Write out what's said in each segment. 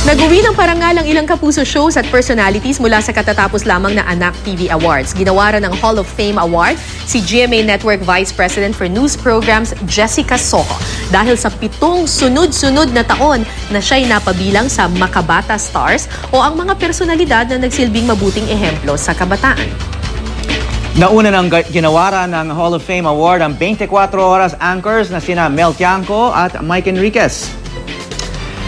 Nag-uwi ng parangal ang ilang kapuso shows at personalities mula sa katatapos lamang na Anak TV Awards. Ginawaran ng Hall of Fame Award si GMA Network Vice President for News Programs Jessica Soho dahil sa 7 sunod-sunod na taon na siya'y napabilang sa Makabata Stars o ang mga personalidad na nagsilbing mabuting ehemplo sa kabataan. Nauna nang ginawaran ng Hall of Fame Award ang 24 oras anchors na sina Mel Tiangco at Mike Enriquez.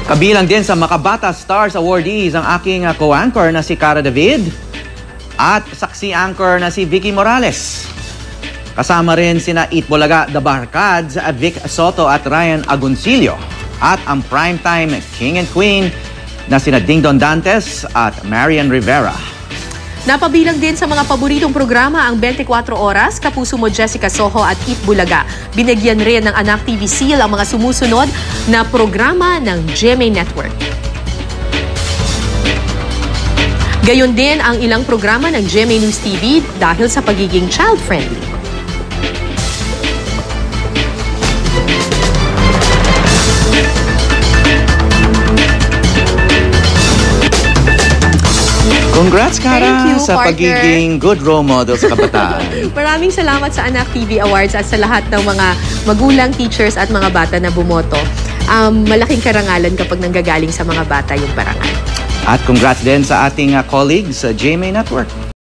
Kabilang din sa Makabata Stars awardees ang aking co-anchor na si Cara David at saksi anchor na si Vicky Morales. Kasama rin sina Eat Bulaga The Barkads, Vic Soto at Ryan Agoncillo at ang primetime king and queen na sina Dingdon Dantes at Marian Rivera. Napabilang din sa mga paboritong programa ang 24 Oras, Kapuso Mo Jessica Soho at Eat Bulaga. Binigyan rin ng Anak TV Seal ang mga sumusunod na programa ng GMA Network. Gayon din ang ilang programa ng GMA News TV dahil sa pagiging child-friendly. Congrats, Cara, Thank you, sa partner. pagiging good role model sa kabataan. Maraming salamat sa Anak TV Awards at sa lahat ng mga magulang, teachers at mga bata na bumoto. Malaking karangalan kapag nanggagaling sa mga bata yung parangal. At congrats din sa ating colleagues sa GMA Network.